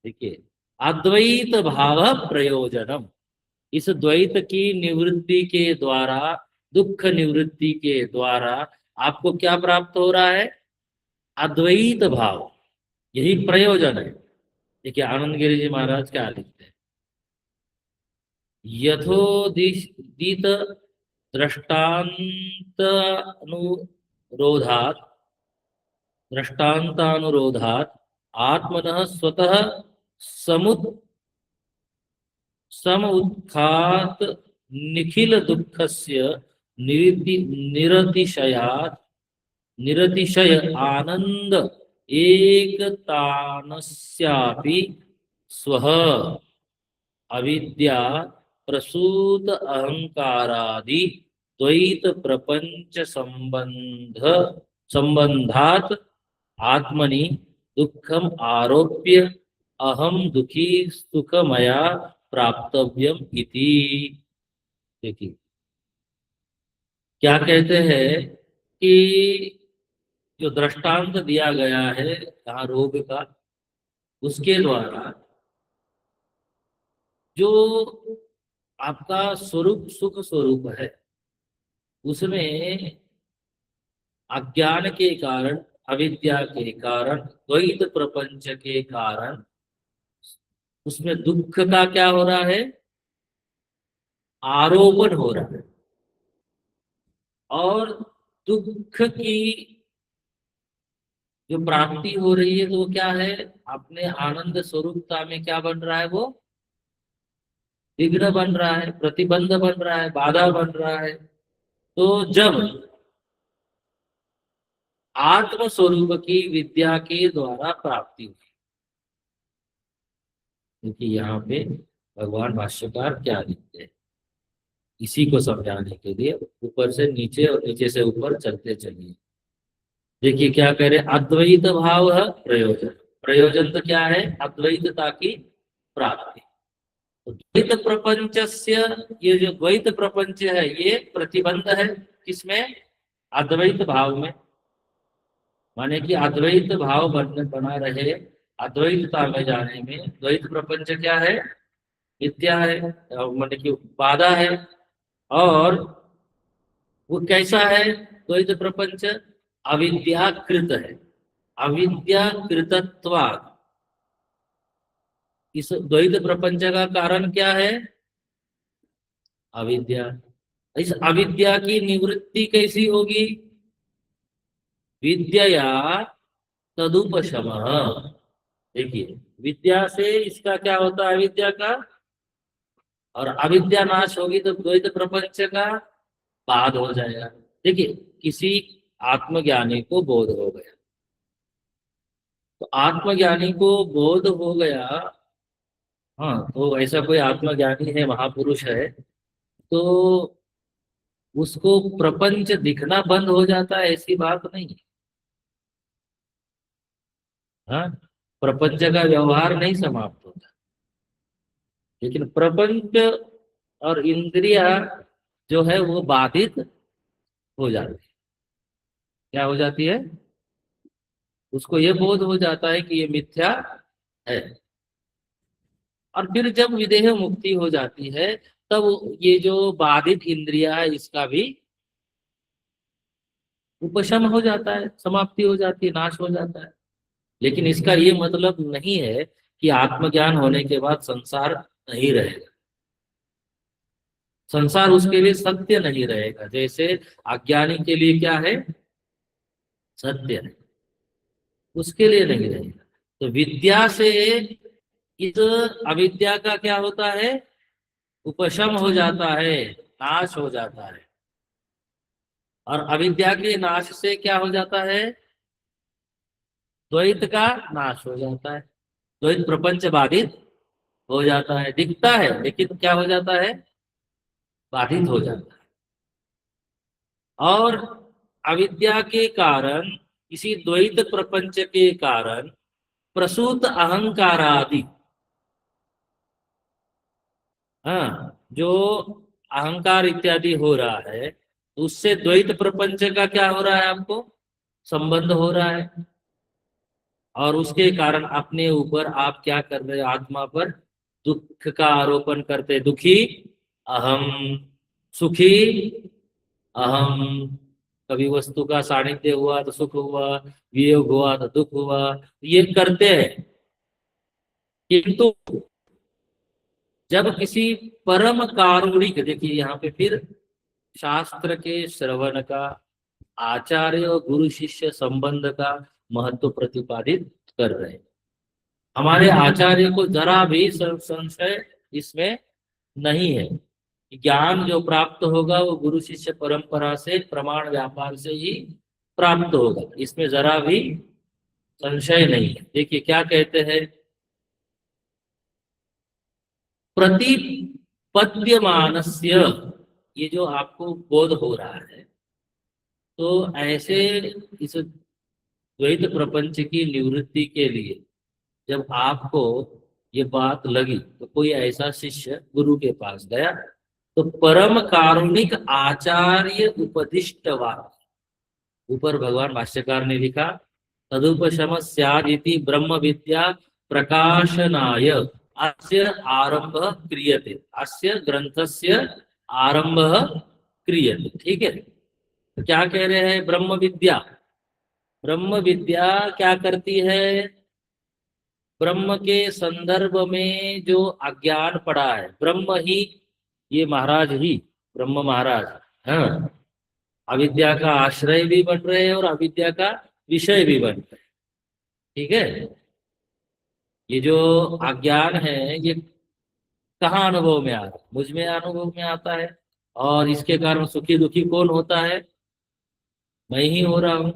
देखिए, अद्वैत भाव प्रयोजनम, इस द्वैत की निवृत्ति के द्वारा, दुख निवृत्ति के द्वारा आपको क्या प्राप्त हो रहा है? अद्वैत भाव, यही प्रयोजन है। देखिए आनंद गिरि जी महाराज क्या लिखते हैं, यथोदित दृष्टांतानुरोधात, दृष्टांतानुरोधात आत्मनः स्वतः समुत सम उत्थात निखिल दुःखस्य निरतिशयात् निरतिशय आनंद एकतानस्यापि स्वः अविद्या प्रसूत अहंकारादि द्वैत प्रपंच संबंधात आत्मनि दुखम आरोप्य अहम दुखी सुखमया प्राप्तव्यम इति। देखिए क्या कहते हैं कि जो दृष्टांत दिया गया है यहाँ रोग का, उसके द्वारा जो आपका स्वरूप सुख स्वरूप है, उसमें अज्ञान के कारण, अविद्या के कारण, द्वैत प्रपंच के कारण उसमें दुख का क्या हो रहा है, आरोपण हो रहा है। और दुख की जो प्राप्ति हो रही है तो वो क्या है, अपने आनंद स्वरूपता में क्या बन रहा है, वो विघ्न बन रहा है, प्रतिबंध बन रहा है, बाधा बन रहा है। तो जब आत्म स्वरूप की विद्या के द्वारा प्राप्ति हुई, क्योंकि यहाँ पे भगवान भाष्यकार क्या लिखते हैं, इसी को समझाने के लिए ऊपर से नीचे और नीचे से ऊपर चलते चलिए। देखिए क्या कह रहे, अद्वैत भाव है प्रयोजन। प्रयोजन तो क्या है, अद्वैतता की प्राप्ति। तो द्वैत प्रपंच से, ये जो द्वैत प्रपंच है ये प्रतिबंध है किसमें, अद्वैत भाव में। माने कि अद्वैत भाव बना रहे, अद्वैतता में जाने में द्वैत प्रपंच क्या है, मिथ्या है, माने कि बाधा है। और वो कैसा है द्वैत प्रपंच, अविद्याकृत है, अविद्याकृतत्वात्। इस द्वैत प्रपंच का कारण क्या है, अविद्या। इस अविद्या की निवृत्ति कैसी होगी, विद्या तदुपशम। देखिए विद्या से इसका क्या होता है, अविद्या का, और अविद्या नाश होगी तो द्वैत प्रपंच का बाद हो जाएगा। देखिए किसी आत्मज्ञानी को बोध हो गया, तो आत्मज्ञानी को बोध हो गया, हाँ तो ऐसा कोई आत्मज्ञानी है, महापुरुष है, तो उसको प्रपंच दिखना बंद हो जाता है, ऐसी बात नहीं है। हाँ, प्रपंच का व्यवहार नहीं समाप्त होता, लेकिन प्रपंच और इंद्रिया जो है वो बाधित हो जाती है। क्या हो जाती है, उसको ये बोध हो जाता है कि ये मिथ्या है। और फिर जब विदेह मुक्ति हो जाती है तब ये जो बाधित इंद्रिया है इसका भी उपशम हो जाता है, समाप्ति हो जाती है, नाश हो जाता है। लेकिन इसका ये मतलब नहीं है कि आत्मज्ञान होने के बाद संसार नहीं रहेगा। संसार उसके लिए सत्य नहीं रहेगा, जैसे अज्ञानी के लिए क्या है, सत्य है, उसके लिए नहीं रहेगा। तो विद्या से इस अविद्या का क्या होता है, उपशम हो जाता है, नाश हो जाता है। और अविद्या के नाश से क्या हो जाता है, द्वैत का नाश हो जाता है, द्वैत प्रपंच बाधित हो जाता है, दिखता है लेकिन क्या हो जाता है, बाधित हो जाता है। और अविद्या के कारण, इसी द्वैत प्रपंच के कारण प्रसूत अहंकार आदि, हाँ जो अहंकार इत्यादि हो रहा है, उससे द्वैत प्रपंच का क्या हो रहा है, आपको संबंध हो रहा है। और उसके कारण अपने ऊपर आप क्या कर रहे हैं, आत्मा पर दुख का आरोपण करते, दुखी अहम, सुखी अहम। कभी वस्तु का सानिध्य हुआ तो सुख हुआ, वियोग हुआ तो दुख हुआ, ये करते हैं। किंतु जब किसी परम कारुणिक, देखिए यहाँ पे फिर शास्त्र के श्रवण का, आचार्य और गुरु शिष्य संबंध का महत्व प्रतिपादित कर रहे हैं। हमारे आचार्य को जरा भी संशय इसमें नहीं है। ज्ञान जो प्राप्त होगा वो गुरु शिष्य परंपरा से, प्रमाण व्यापार से ही प्राप्त होगा, इसमें जरा भी संशय नहीं है। देखिए क्या कहते हैं, प्रतिपद्यमानस्य, ये जो आपको बोध हो रहा है, तो ऐसे इस द्वैत प्रपंच की निवृत्ति के लिए जब आपको ये बात लगी तो कोई ऐसा शिष्य गुरु के पास गया, तो परम कारुणिक आचार्य उपदिष्टवान, ऊपर भगवान भाष्यकार ने लिखा, तदुपशम स्यादिति ब्रह्म विद्या प्रकाशनाय अस्य आरंभ क्रियते, अस्य ग्रंथस्य आरंभ क्रियते। ठीक है, तो क्या कह रहे हैं? ब्रह्म विद्या। ब्रह्म विद्या क्या करती है? ब्रह्म के संदर्भ में जो अज्ञान पड़ा है, ब्रह्म ही, ये महाराज ही, ब्रह्म महाराज, हाँ, अविद्या का आश्रय भी बन रहे हैं और अविद्या का विषय भी बन रहे हैं। ठीक है। ये जो अज्ञान है, ये कहाँ अनुभव में आ रहा है? मुझ में अनुभव में आता है। और इसके कारण सुखी दुखी कौन होता है? मैं ही हो रहा हूं।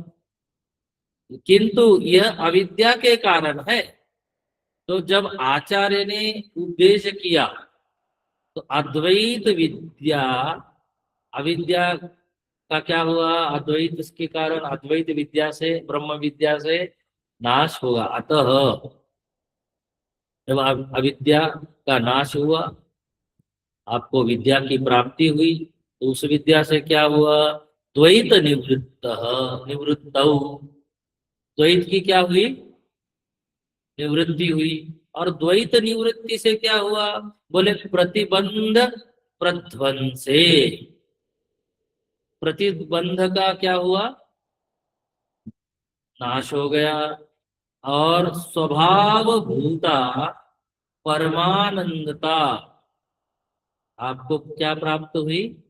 किंतु यह अविद्या के कारण है। तो जब आचार्य ने उपदेश किया, तो अद्वैत विद्या, अविद्या का क्या हुआ? अद्वैत के कारण अद्वैत विद्या से, ब्रह्म विद्या से नाश होगा। अतः जब अविद्या का नाश हुआ, आपको विद्या की प्राप्ति हुई, तो उस विद्या से क्या हुआ? द्वैत निवृत्त, निवृत्त, द्वैत की क्या हुई? निवृत्ति हुई। और द्वैत निवृत्ति से क्या हुआ? बोले प्रतिबंध प्रध्वंसे, प्रतिबंध का क्या हुआ? नाश हो गया। और स्वभाव भूता परमानंदता, आपको क्या प्राप्त हुई?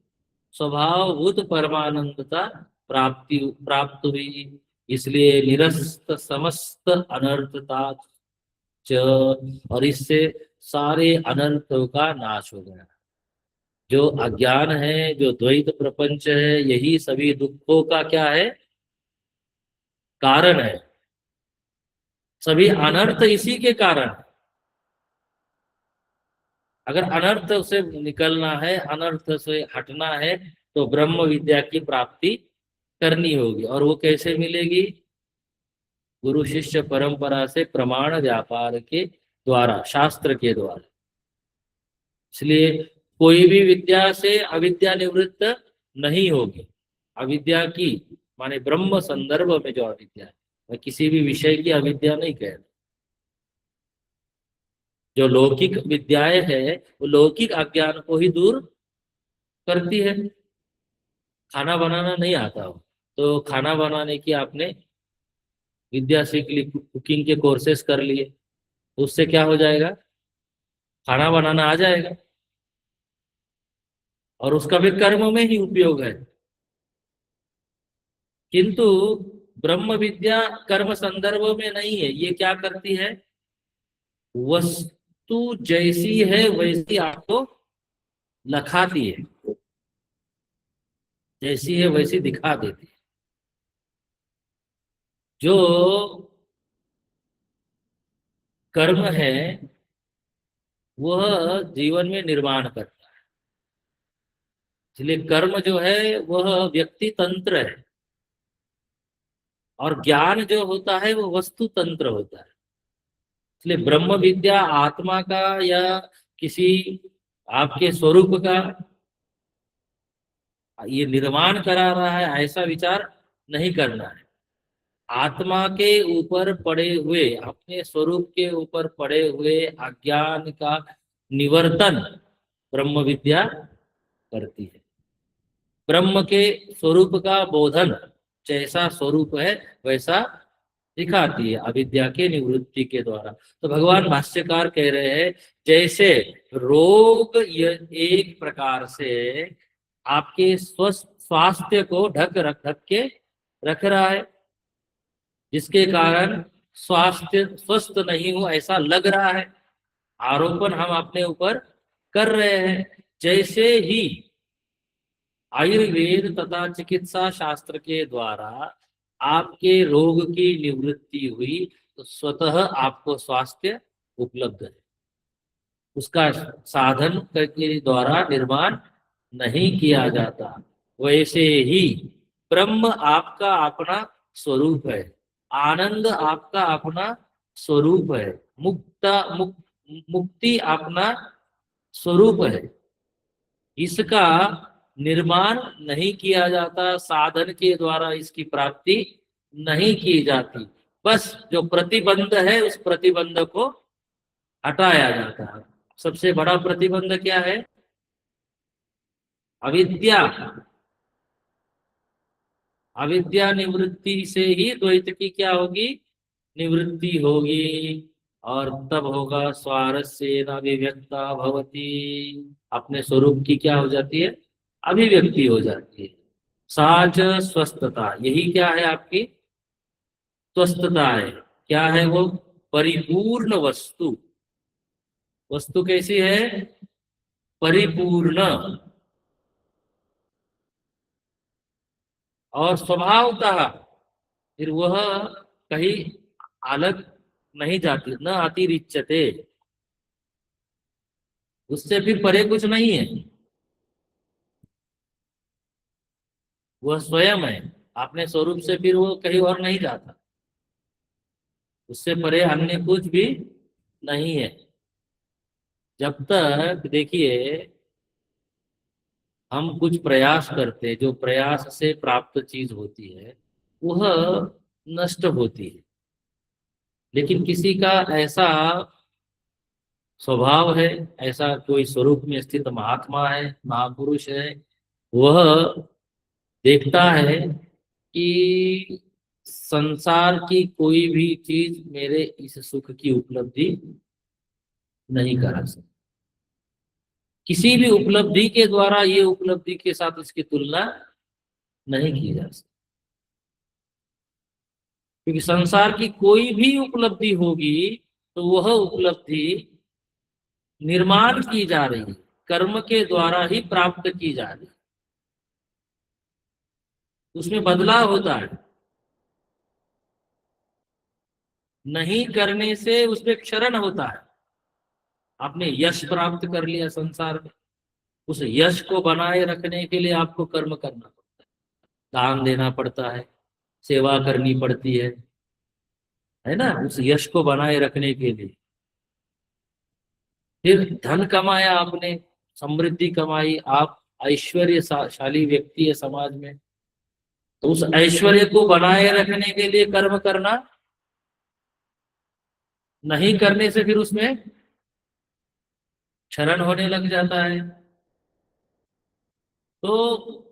स्वभावभूत परमानंदता प्राप्ति प्राप्त हुई। इसलिए निरस्त समस्त अनर्थता च, और इससे सारे अनर्थों का नाश हो गया। जो अज्ञान है, जो द्वैत प्रपंच है, यही सभी दुखों का क्या है? कारण है। सभी अनर्थ इसी के कारण है। अगर अनर्थ से निकलना है, अनर्थ से हटना है, तो ब्रह्म विद्या की प्राप्ति करनी होगी। और वो कैसे मिलेगी? गुरु शिष्य परंपरा से, प्रमाण व्यापार के द्वारा, शास्त्र के द्वारा। इसलिए कोई भी विद्या से अविद्या निवृत्त नहीं होगी। अविद्या की माने ब्रह्म संदर्भ में जो अविद्या है, मैं किसी भी विषय की अविद्या नहीं कह रहा। जो लौकिक विद्याएं है, वो लौकिक अज्ञान को ही दूर करती है। खाना बनाना नहीं आता हो, तो खाना बनाने की आपने विद्या सीख ली, कुकिंग के कोर्सेस कर लिए, तो उससे क्या हो जाएगा? खाना बनाना आ जाएगा। और उसका भी कर्म में ही उपयोग है। किंतु ब्रह्म विद्या कर्म संदर्भ में नहीं है। ये क्या करती है? वस्तु जैसी है वैसी आपको लखाती है, जैसी है वैसी दिखा देती है। जो कर्म है, वह जीवन में निर्माण करता है। इसलिए कर्म जो है वह व्यक्ति तंत्र है, और ज्ञान जो होता है वो वस्तु तंत्र होता है। इसलिए ब्रह्म विद्या आत्मा का या किसी आपके स्वरूप का ये निर्माण करा रहा है, ऐसा विचार नहीं करना है। आत्मा के ऊपर पड़े हुए, अपने स्वरूप के ऊपर पड़े हुए अज्ञान का निवर्तन ब्रह्म विद्या करती है। ब्रह्म के स्वरूप का बोधन, जैसा स्वरूप है वैसा दिखाती है अविद्या के निवृत्ति के द्वारा। तो भगवान भाष्यकार कह रहे हैं, जैसे रोग एक प्रकार से आपके स्वस्थ स्वास्थ्य को ढक के रख रहा है, जिसके कारण स्वास्थ्य स्वस्थ नहीं हो ऐसा लग रहा है, आरोपण हम अपने ऊपर कर रहे हैं। जैसे ही आयुर्वेद तथा चिकित्सा शास्त्र के द्वारा आपके रोग की निवृत्ति हुई, तो स्वतः आपको स्वास्थ्य उपलब्ध है। उसका साधन के द्वारा निर्माण नहीं किया जाता। वैसे ही ब्रह्म आपका अपना स्वरूप है, आनंद आपका अपना स्वरूप है, मुक्ति अपना स्वरूप है। इसका निर्माण नहीं किया जाता, साधन के द्वारा इसकी प्राप्ति नहीं की जाती। बस जो प्रतिबंध है, उस प्रतिबंध को हटाया जाता है। सबसे बड़ा प्रतिबंध क्या है? अविद्या। अविद्या निवृत्ति से ही द्वैत की क्या होगी, निवृत्ति होगी। और तब होगा स्वारस्य अभिव्यक्ता भवती, अपने स्वरूप की क्या हो जाती है, अभिव्यक्ति हो जाती है। साच स्वस्थता, यही क्या है आपकी स्वस्थता है। क्या है वो, परिपूर्ण वस्तु। वस्तु कैसी है, परिपूर्ण। और स्वभावतः फिर वह कहीं अलग नहीं जाती, न अतिरिच्यते, उससे फिर परे कुछ नहीं है, वह स्वयं है। अपने स्वरूप से फिर वो कहीं और नहीं जाता, उससे परे अन्य कुछ भी नहीं है। जब तक देखिए हम कुछ प्रयास करते, जो प्रयास से प्राप्त चीज होती है वह नष्ट होती है। लेकिन किसी का ऐसा स्वभाव है, ऐसा कोई स्वरूप में स्थित महात्मा है, महापुरुष है, वह देखता है कि संसार की कोई भी चीज मेरे इस सुख की उपलब्धि नहीं करा सकती। किसी भी उपलब्धि के द्वारा ये उपलब्धि के साथ इसकी तुलना नहीं की जा सकती। क्योंकि संसार की कोई भी उपलब्धि होगी तो वह उपलब्धि निर्माण की जा रही है, कर्म के द्वारा ही प्राप्त की जा रही है, उसमें बदलाव होता है। नहीं करने से उसमें क्षरण होता है। आपने यश प्राप्त कर लिया संसार में, उस यश को बनाए रखने के लिए आपको कर्म करना पड़ता है, दान देना पड़ता है, सेवा करनी पड़ती है ना, उस यश को बनाए रखने के लिए। फिर धन कमाया आपने, समृद्धि कमाई, आप ऐश्वर्यशाली व्यक्ति है समाज में, तो उस ऐश्वर्य को बनाए रखने के लिए कर्म करना, नहीं करने से फिर उसमें क्षरण होने लग जाता है। तो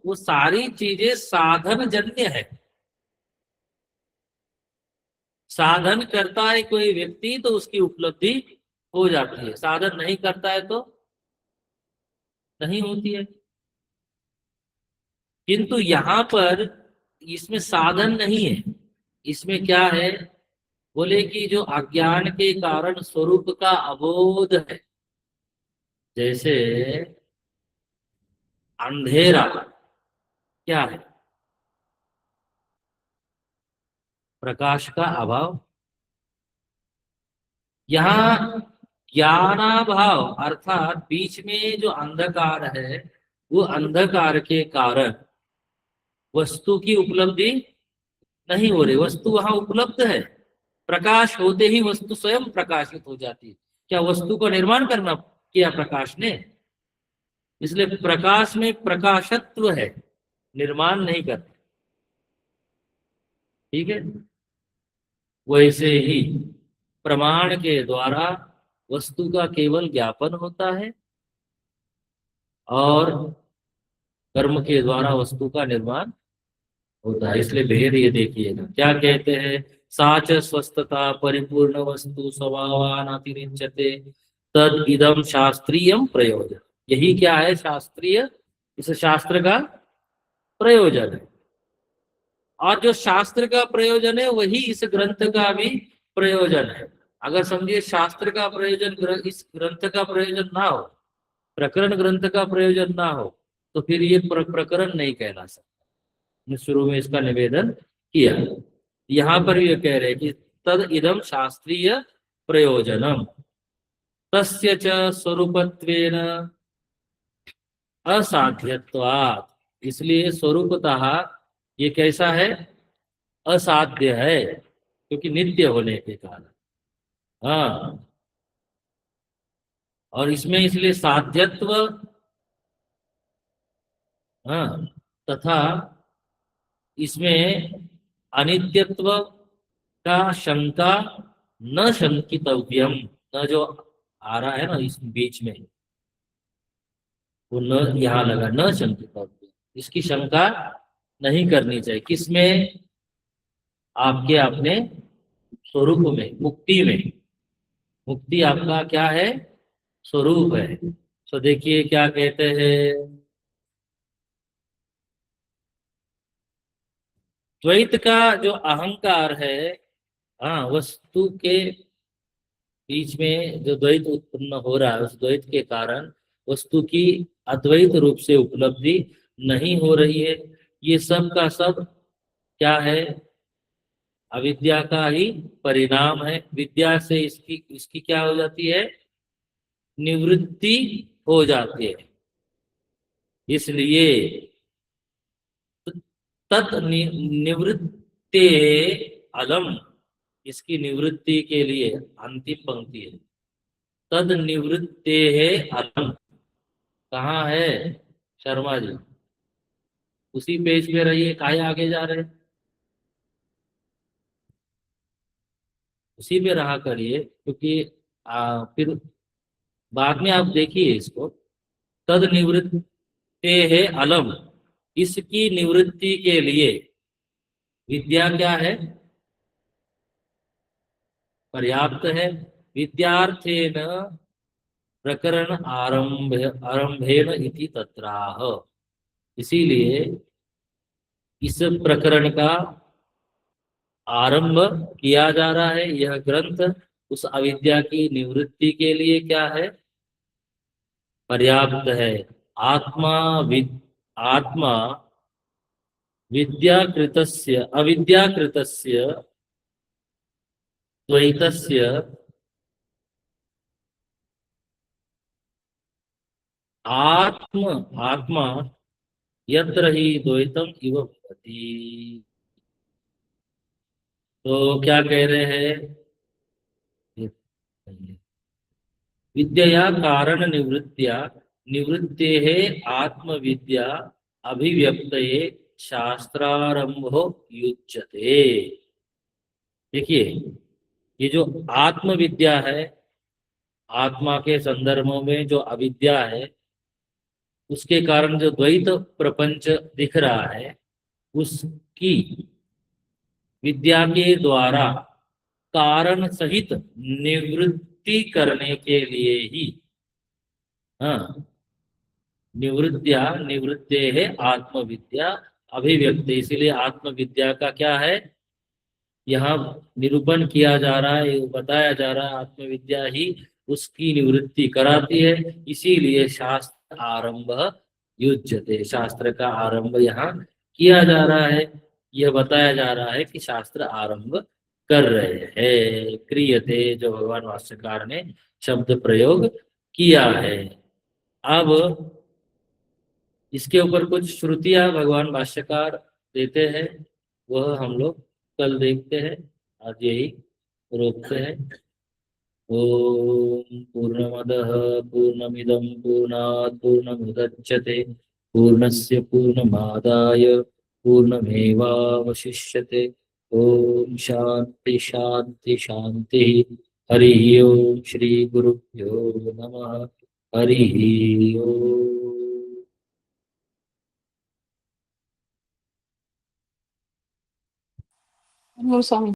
वो सारी चीजें साधन जन्य है। साधन करता है कोई व्यक्ति तो उसकी उपलब्धि हो जाती है, साधन नहीं करता है तो नहीं होती है। किंतु यहाँ पर इसमें साधन नहीं है, इसमें क्या है, बोले कि जो अज्ञान के कारण स्वरूप का अबोध है। जैसे अंधेरा क्या है, प्रकाश का अभाव। यहाँ ज्ञानाभाव अर्थात बीच में जो अंधकार है, वो अंधकार के कारण वस्तु की उपलब्धि नहीं हो रही। वस्तु वहां उपलब्ध है, प्रकाश होते ही वस्तु स्वयं प्रकाशित हो जाती है। क्या वस्तु का निर्माण करना किया प्रकाश ने, इसलिए प्रकाश में प्रकाशत्व है, निर्माण नहीं करते। ठीक है, वैसे ही प्रमाण के द्वारा वस्तु का केवल ज्ञापन होता है और कर्म के द्वारा वस्तु का निर्माण होता है। इसलिए भेद ये देखिएगा, क्या कहते हैं, साच स्वस्थता परिपूर्ण वस्तु स्वभावान अतिरिच्यते तद इदम शास्त्रीयम प्रयोजन। यही क्या है शास्त्रीय, इस शास्त्र का प्रयोजन है। और जो शास्त्र का प्रयोजन है वही इस ग्रंथ का भी प्रयोजन है। अगर समझिए शास्त्र का प्रयोजन इस ग्रंथ का प्रयोजन ना हो, प्रकरण ग्रंथ का प्रयोजन ना हो, तो फिर ये प्रकरण नहीं कहला सकता। मैं शुरू में इसका निवेदन किया। यहाँ पर ये कह रहे कि तद इदम शास्त्रीय प्रयोजनम तस्य च स्वरूपत्वेन असाध्यत्वात्, इसलिए स्वरूपतः ये कैसा है, असाध्य है, क्योंकि नित्य होने के कारण। हाँ, और इसमें इसलिए साध्यत्व, हाँ, तथा इसमें अनित्यत्व का शंका न शंकितव्यम, न जो आ रहा है ना इस बीच में, वो न यहाँ लगा, न शंकितव्यम, इसकी शंका नहीं करनी चाहिए। किसमें? आपके अपने स्वरूप में, मुक्ति में। मुक्ति आपका क्या है? स्वरूप है। तो देखिए क्या कहते हैं, द्वैत का जो अहंकार है, हाँ, वस्तु के बीच में जो द्वैत उत्पन्न हो रहा है, उस द्वैत के कारण वस्तु की अद्वैत रूप से उपलब्धि नहीं हो रही है। ये सब का सब क्या है? अविद्या का ही परिणाम है। विद्या से इसकी इसकी क्या हो जाती है? निवृत्ति हो जाती है। इसलिए निवृत्ते अलम, इसकी निवृत्ति के लिए अंतिम पंक्ति है, तद निवृत्ते है अलम। कहाँ है शर्मा जी? उसी पेज पे रहिए, काहे आगे जा रहे हैं? उसी पे रहा करिए, क्योंकि फिर बाद में आप देखिए इसको। तद निवृत्ते है अलम, इसकी निवृत्ति के लिए विद्या क्या है? पर्याप्त है। विद्यार्थेन प्रकरण आरंभेण इति तत्राह। इसीलिए इस प्रकरण का आरंभ किया जा रहा है। यह ग्रंथ उस अविद्या की निवृत्ति के लिए क्या है? पर्याप्त है। आत्मा आत्मा विद्याकृतस्य अविद्याकृतस्य द्वैतस्य आत्म आत्मा यत्र ही द्वैतम इव भवति। तो क्या कह रहे हैं? विद्या कारण निवृत्तिया निवृत्ते है आत्मविद्या अभिव्यक्तये शास्त्रारंभो युज्यते। देखिए, ये जो आत्मविद्या है, आत्मा के संदर्भों में जो अविद्या है, उसके कारण जो द्वैत प्रपंच दिख रहा है, उसकी विद्या के द्वारा कारण सहित निवृत्ति करने के लिए ही, हाँ, निवृत्तिया निवृत्ते है आत्मविद्या अभिव्यक्ति। इसीलिए आत्मविद्या का क्या है, यहाँ निरूपण किया जा रहा है, बताया जा रहा है, आत्मविद्या ही उसकी निवृत्ति कराती है। इसीलिए शास्त्र आरंभ युज्यते, शास्त्र का आरंभ यहाँ किया जा रहा है। यह बताया जा रहा है कि शास्त्र आरंभ कर रहे हैं। क्रियते, जो भगवान भाष्यकार ने शब्द प्रयोग किया है। अब इसके ऊपर कुछ श्रुतियां भगवान भाष्यकार देते हैं, वह हम लोग कल देखते हैं। आज यही रोकते हैं। ओम पूर्णमदः पूर्णमिदं पूर्णात् पूर्णमुदच्यते पूर्णस्य पूर्णमादाय पूर्णमेवावशिष्यते। ओम शांति शांति शांति। हरि ओम श्री गुरुभ्यो नमः। हरि ओम। वो स्वामी।